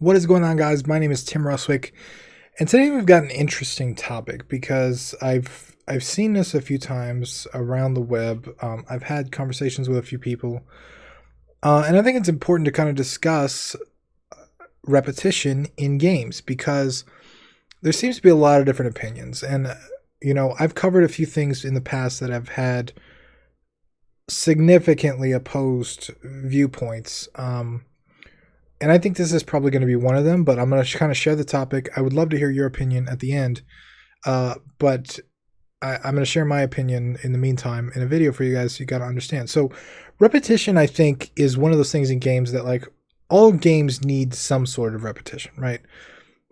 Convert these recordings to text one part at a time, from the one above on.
What is going on, guys? My name is Tim Ruswick, and today we've got an interesting topic because I've seen this a few times around the web. I've had conversations with a few people, and I think it's important to kind of discuss repetition in games because there seems to be a lot of different opinions, and I've covered a few things in the past that have had significantly opposed viewpoints. And I think this is probably going to be one of them, but I'm going to kind of share the topic. I would love to hear your opinion at the end, but I'm going to share my opinion in the meantime in a video for you guys so you got to understand. So repetition, I think, is one of those things in games that, like, all games need some sort of repetition, right?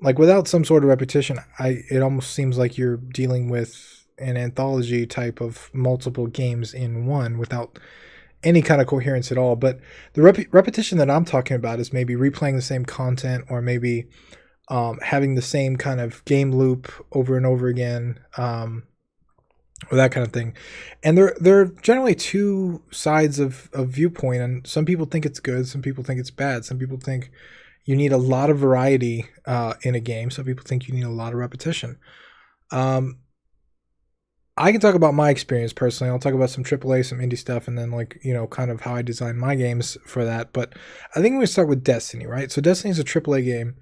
Like, without some sort of repetition, it almost seems like you're dealing with an anthology type of multiple games in one without any kind of coherence at all. But the repetition that I'm talking about is maybe replaying the same content, or maybe having the same kind of game loop over and over again, or that kind of thing. And there are generally two sides of viewpoint, and some people think it's good, some people think it's bad. Some people think you need a lot of variety in a game. Some people think you need a lot of repetition. I can talk about my experience personally. I'll talk about some AAA, some indie stuff, and then, like, kind of how I design my games for that. But I think we start with Destiny, right? So Destiny is a AAA game.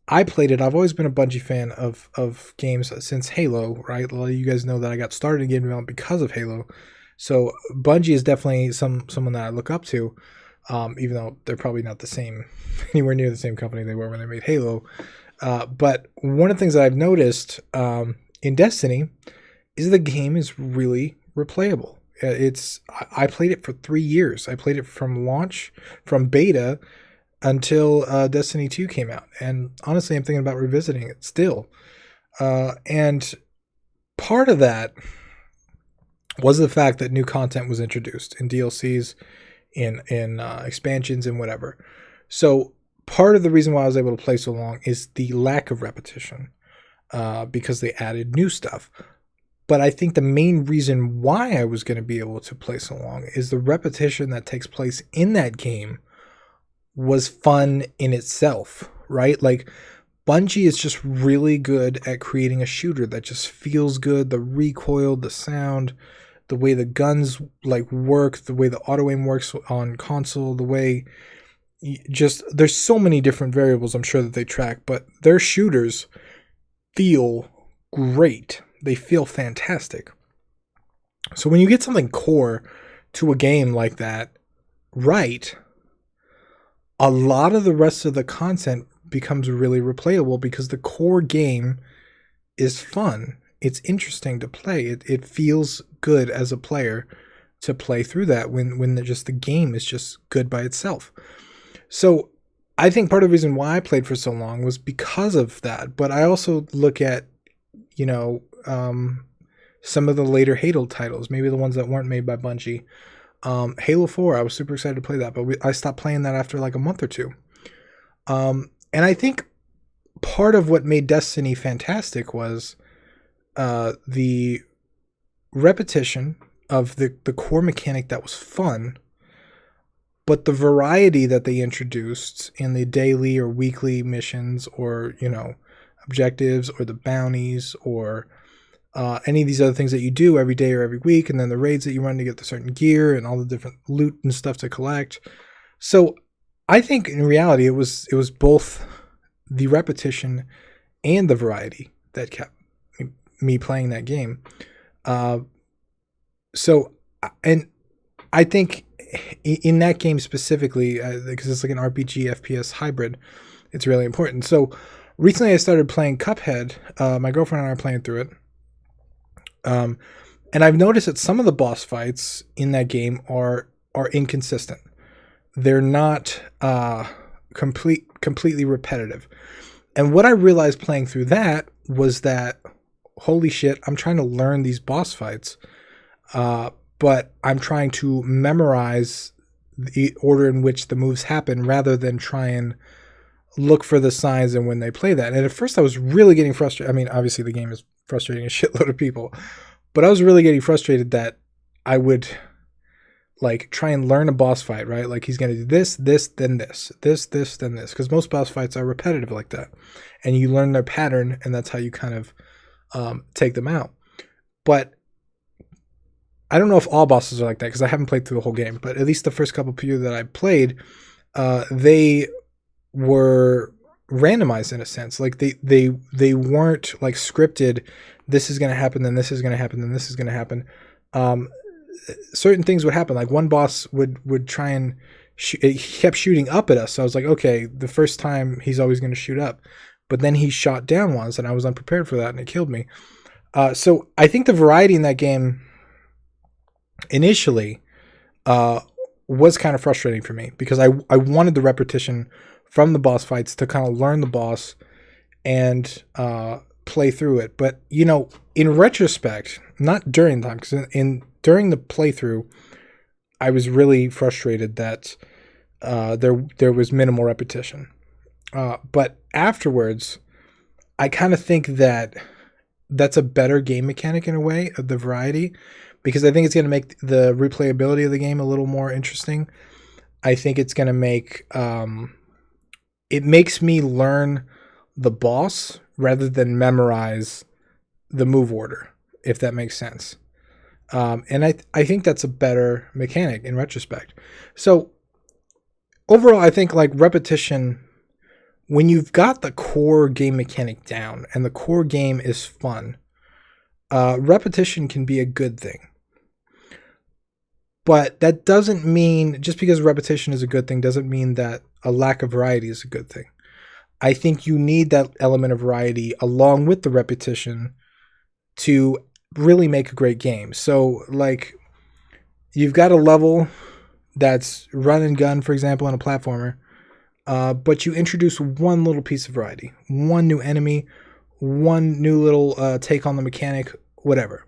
I played it. I've always been a Bungie fan of games since Halo, right? A lot of you guys know that I got started in game development because of Halo. So Bungie is definitely someone that I look up to, even though they're probably not the same, anywhere near the same company they were when they made Halo. But one of the things that I've noticed in Destiny is the game is really replayable. I played it for 3 years. I played it from launch, from beta until Destiny 2 came out. And honestly, I'm thinking about revisiting it still. And part of that was the fact that new content was introduced in DLCs, in expansions, and whatever. So part of the reason why I was able to play so long is the lack of repetition, because they added new stuff. But I think the main reason why I was going to be able to play so long is the repetition that takes place in that game was fun in itself, right? Like, Bungie is just really good at creating a shooter that just feels good. The recoil, the sound, the way the guns like work, the way the auto aim works on console, the way there's so many different variables I'm sure that they track, but their shooters feel great. They feel fantastic. So when you get something core to a game like that, right, a lot of the rest of the content becomes really replayable because the core game is fun. It's interesting to play. It feels good as a player to play through that when the game is just good by itself. So I think part of the reason why I played for so long was because of that. But I also look at, some of the later Halo titles, maybe the ones that weren't made by Bungie. Halo 4, I was super excited to play that, but I stopped playing that after like a month or two. And I think part of what made Destiny fantastic was the repetition of the core mechanic that was fun, but the variety that they introduced in the daily or weekly missions, or objectives, or the bounties, or any of these other things that you do every day or every week, and then the raids that you run to get the certain gear and all the different loot and stuff to collect. So I think in reality it was both the repetition and the variety that kept me playing that game. So, and I think in that game specifically, because it's like an RPG FPS hybrid, it's really important. So recently I started playing Cuphead. My girlfriend and I are playing through it. And I've noticed that some of the boss fights in that game are inconsistent. They're not completely repetitive. And what I realized playing through that was that, holy shit, I'm trying to learn these boss fights, but I'm trying to memorize the order in which the moves happen rather than try and look for the signs and when they play that. And at first I was really getting frustrated. I mean, obviously the game is frustrating a shitload of people, but I was really getting frustrated that I would like try and learn a boss fight, right? Like he's gonna do this, this, then this, this, then this, because most boss fights are repetitive like that, and you learn their pattern, and that's how you kind of take them out. But I don't know if all bosses are like that because I haven't played through the whole game. But at least the first couple few that I played, they were randomized in a sense. Like they weren't like scripted. This is gonna happen, then this is gonna happen, then this is gonna happen. Certain things would happen. Like one boss would try and he kept shooting up at us. So I was like, okay, the first time he's always going to shoot up, but then he shot down once, and I was unprepared for that, and it killed me. So I think the variety in that game initially was kind of frustrating for me because I wanted the repetition from the boss fights to kind of learn the boss and play through it. But you know, in retrospect, not during the time, because during the playthrough, I was really frustrated that there was minimal repetition. But afterwards, I kind of think that that's a better game mechanic in a way, of the variety, because I think it's going to make the replayability of the game a little more interesting. I think it's going to make it makes me learn the boss rather than memorize the move order, if that makes sense. And I think that's a better mechanic in retrospect. So overall, I think like repetition, when you've got the core game mechanic down and the core game is fun, repetition can be a good thing. But that doesn't mean, just because repetition is a good thing, doesn't mean that a lack of variety is a good thing. I think you need that element of variety along with the repetition to really make a great game. So like you've got a level that's run and gun, for example, in a platformer, but you introduce one little piece of variety, one new enemy, one new little take on the mechanic, whatever.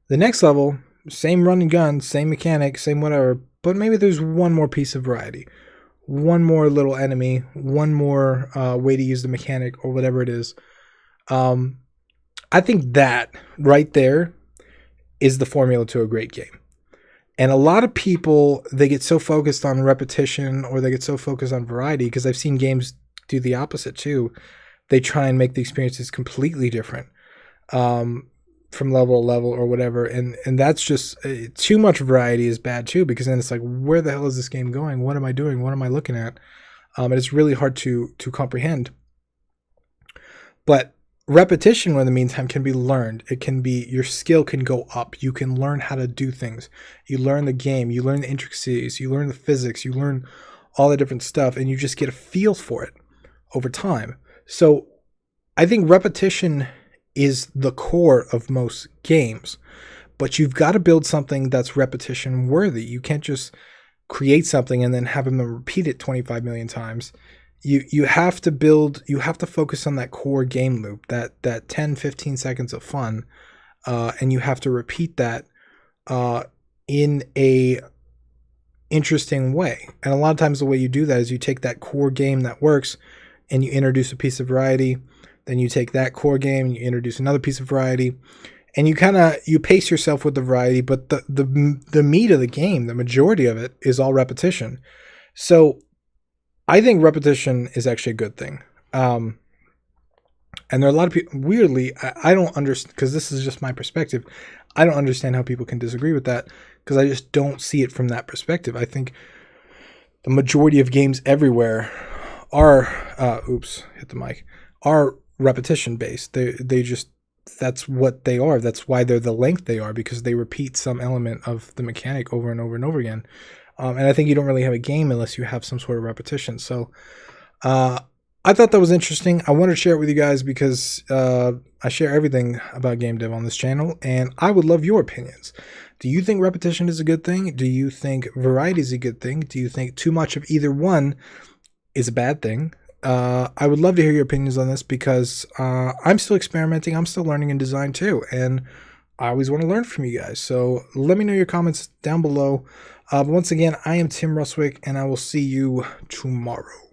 The next level, same run and gun, same mechanic, same whatever, but maybe there's one more piece of variety, one more little enemy, one more way to use the mechanic or whatever it is. I think that right there is the formula to a great game. And a lot of people, they get so focused on repetition or they get so focused on variety, because I've seen games do the opposite too. They try and make the experiences completely different from level to level or whatever. And that's just, too much variety is bad too, because then it's like, where the hell is this game going? What am I doing? What am I looking at? And it's really hard to comprehend. But repetition, in the meantime, can be learned. It can be, your skill can go up. You can learn how to do things. You learn the game. You learn the intricacies. You learn the physics. You learn all the different stuff, and you just get a feel for it over time. So I think repetition is the core of most games, but you've got to build something that's repetition worthy. You can't just create something and then have them repeat it 25 million times. You have to build, you have to focus on that core game loop, that 10, 15 seconds of fun, and you have to repeat that in a interesting way. And a lot of times the way you do that is you take that core game that works and you introduce a piece of variety. Then you take that core game and you introduce another piece of variety, and you pace yourself with the variety. But the meat of the game, the majority of it, is all repetition. So I think repetition is actually a good thing. And there are a lot of people, weirdly, I don't understand, because this is just my perspective. I don't understand how people can disagree with that, because I just don't see it from that perspective. I think the majority of games everywhere are, hit the mic, are repetition based. They just, that's what they are. That's why they're the length they are, because they repeat some element of the mechanic over and over and over again. And I think you don't really have a game unless you have some sort of repetition. So I thought that was interesting. I wanted to share it with you guys because I share everything about game dev on this channel, and I would love your opinions. Do you think repetition is a good thing? Do you think variety is a good thing? Do you think too much of either one is a bad thing? I would love to hear your opinions on this, because I'm still experimenting. I'm still learning in design too, and I always want to learn from you guys. So let me know your comments down below. But once again, I am Tim Ruswick, and I will see you tomorrow.